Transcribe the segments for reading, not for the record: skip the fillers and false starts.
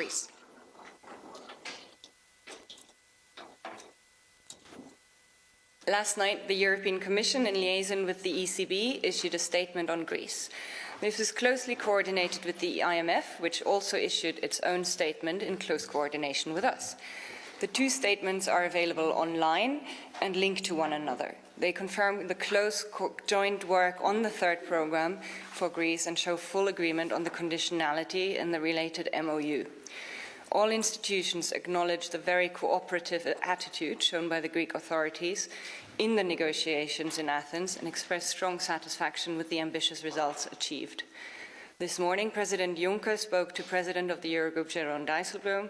Greece. Last night, the European Commission, in liaison with the ECB, issued a statement on Greece. This was closely coordinated with the IMF, which also issued its own statement in close coordination with us. The two statements are available online and linked to one another. They confirm the close joint work on the third programme for Greece and show full agreement on the conditionality in the related MOU. All institutions acknowledge the very cooperative attitude shown by the Greek authorities in the negotiations in Athens and express strong satisfaction with the ambitious results achieved. This morning, President Juncker spoke to President of the Eurogroup, Jeroen Dijsselbloem,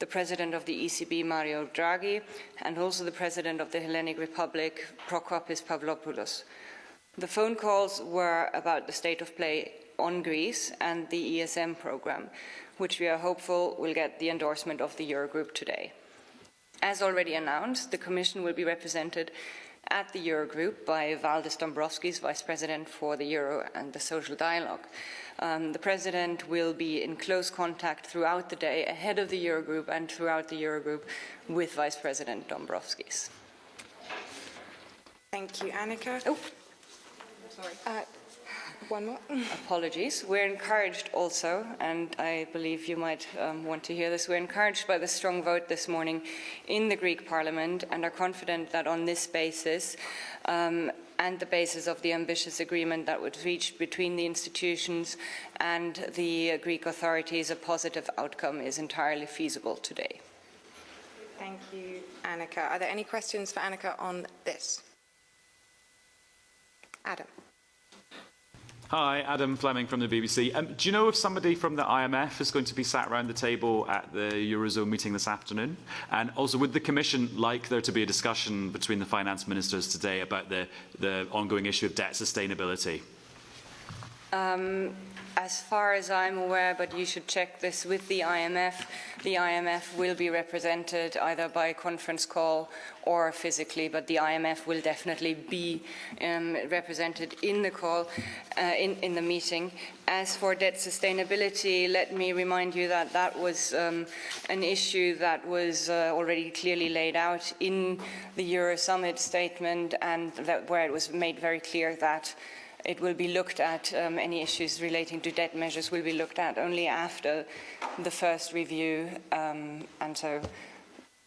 the President of the ECB, Mario Draghi, and also the President of the Hellenic Republic, Prokopis Pavlopoulos. The phone calls were about the state of play on Greece and the ESM programme, which we are hopeful will get the endorsement of the Eurogroup today. As already announced, the Commission will be represented at the Eurogroup by Valdis Dombrovskis, Vice President for the Euro and the Social Dialogue. The President will be in close contact throughout the day, ahead of the Eurogroup and throughout the Eurogroup, with Vice President Dombrovskis. Thank you, Annika. Oh, sorry. One more. Apologies. We're encouraged also, and I believe you might want to hear this, we're encouraged by the strong vote this morning in the Greek Parliament and are confident that on this basis and the basis of the ambitious agreement that was reached between the institutions and the Greek authorities, a positive outcome is entirely feasible today. Thank you, Annika. Are there any questions for Annika on this? Adam. Hi, Adam Fleming from the BBC. Do you know if somebody from the IMF is going to be sat around the table at the Eurozone meeting this afternoon? And also, would the Commission like there to be a discussion between the finance ministers today about the ongoing issue of debt sustainability? As far as I'm aware, but you should check this with the IMF will be represented either by conference call or physically, but the IMF will definitely be represented in the call, in the meeting. As for debt sustainability, let me remind you that that was an issue that was already clearly laid out in the Euro Summit statement, and that where it was made very clear that it will be looked at, any issues relating to debt measures will be looked at only after the first review, and so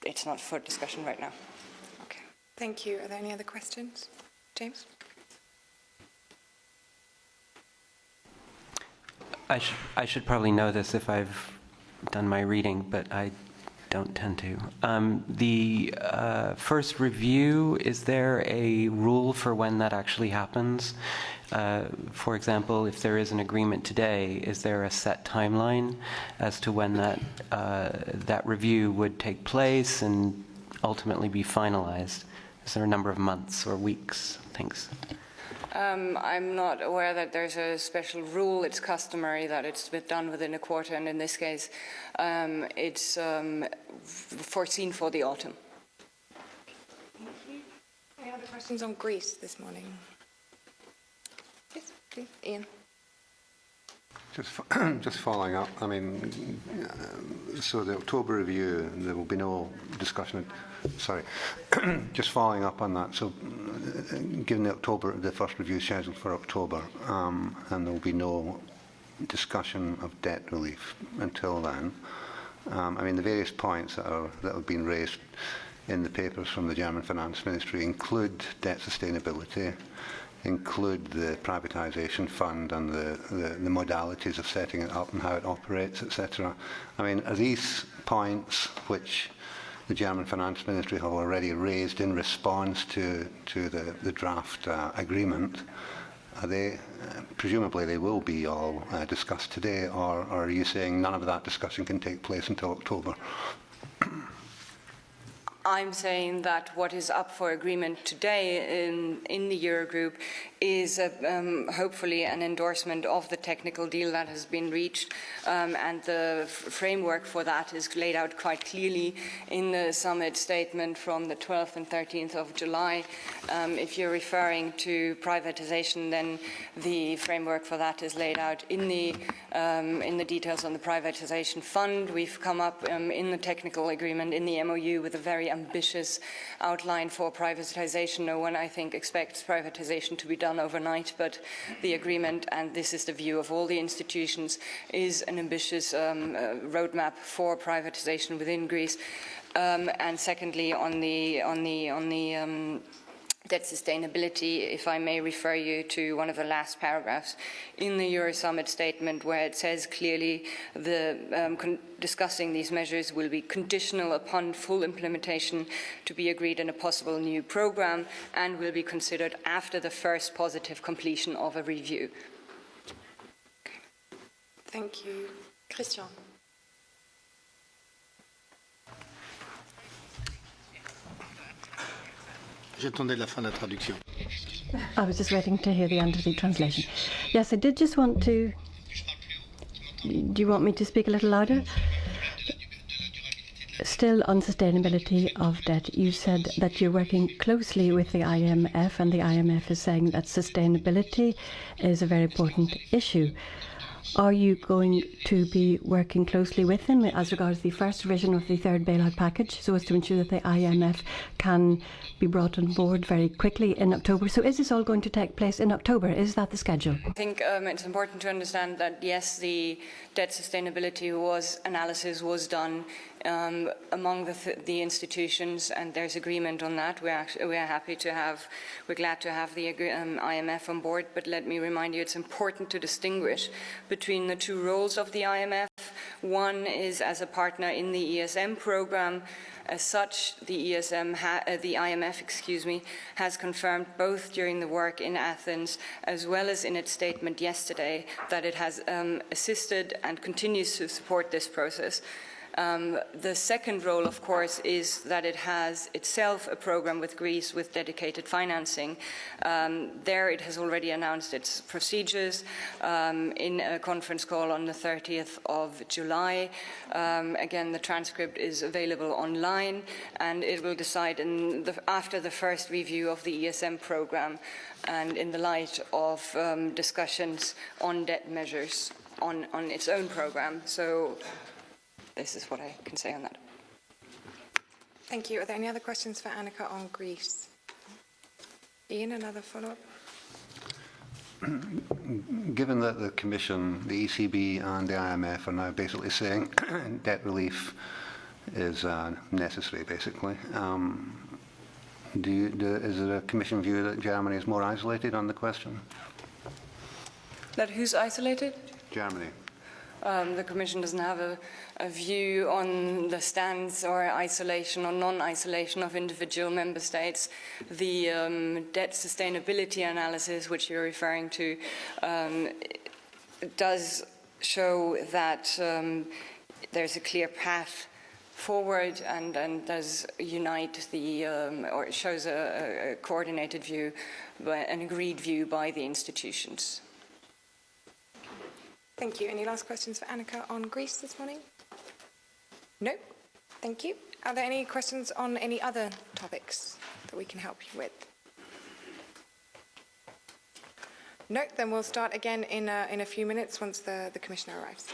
it's not for discussion right now. Okay, thank you. Are there any other questions? James? I should probably know this if I've done my reading, but I don't tend to. The first review, is there a rule for when that actually happens? For example, if there is an agreement today, is there a set timeline as to when that review would take place and ultimately be finalized? Is there a number of months or weeks? Thanks. I'm not aware that there's a special rule. It's customary that it's done within a quarter, and in this case, it's foreseen for the autumn. Thank you. Any other questions on Greece this morning? Yes, please, Ian. Just following up, I mean, so the October review, there will be no discussion. Sorry, just following up on that. So, given the first review is scheduled for October, and there will be no discussion of debt relief until then. I mean, the various points that have been raised in the papers from the German Finance Ministry include debt sustainability, include the privatisation fund and the modalities of setting it up and how it operates, etc. I mean, are these points which the German Finance Ministry have already raised in response to the draft agreement, are they, presumably they will be all discussed today, or are you saying none of that discussion can take place until October? I'm saying that what is up for agreement today in the Eurogroup is hopefully an endorsement of the technical deal that has been reached, and the framework for that is laid out quite clearly in the summit statement from the 12th and 13th of July. If you're referring to privatization, then the framework for that is laid out in the details on the privatization fund. We've come up in the technical agreement in the MOU with a very ambitious outline for privatization. No one, I think, expects privatization to be done overnight, but the agreement, and this is the view of all the institutions, is an ambitious roadmap for privatization within Greece. And secondly, on the debt sustainability, if I may refer you to one of the last paragraphs in the Euro Summit statement, where it says clearly discussing these measures will be conditional upon full implementation to be agreed in a possible new program and will be considered after the first positive completion of a review. Okay. Thank you. Christian. J'attendais la fin de la traduction. I was just waiting to hear the end of the translation. Yes, I did just want to... Do you want me to speak a little louder? Still on sustainability of debt, you said that you're working closely with the IMF, and the IMF is saying that sustainability is a very important issue. Are you going to be working closely with them as regards the first revision of the third bailout package, so as to ensure that the IMF can be brought on board very quickly in October? So is this all going to take place in October? Is that the schedule? I think it's important to understand that, yes, the debt sustainability analysis was done among the institutions, and there's agreement on that. We're glad to have the IMF on board. But let me remind you, it's important to distinguish between the two roles of the IMF. One is as a partner in the ESM program. As such, the IMF, has confirmed both during the work in Athens as well as in its statement yesterday that it has assisted and continues to support this process. The second role, of course, is that it has itself a program with Greece with dedicated financing. There it has already announced its procedures in a conference call on the 30th of July. Again, the transcript is available online, and it will decide after the first review of the ESM program and in the light of discussions on debt measures on its own program. So this is what I can say on that. Thank you. Are there any other questions for Annika on Greece? Ian, another follow-up? Given that the Commission, the ECB and the IMF are now basically saying debt relief is necessary, basically, is it a Commission view that Germany is more isolated on the question? That who's isolated? Germany. The Commission doesn't have a view on the stance or isolation or non-isolation of individual member states. The debt sustainability analysis, which you're referring to, does show that there's a clear path forward and does unite the, or it shows a coordinated view, an agreed view by the institutions. Thank you. Any last questions for Annika on Greece this morning? No? Thank you. Are there any questions on any other topics that we can help you with? No? Then we'll start again in a few minutes once the Commissioner arrives.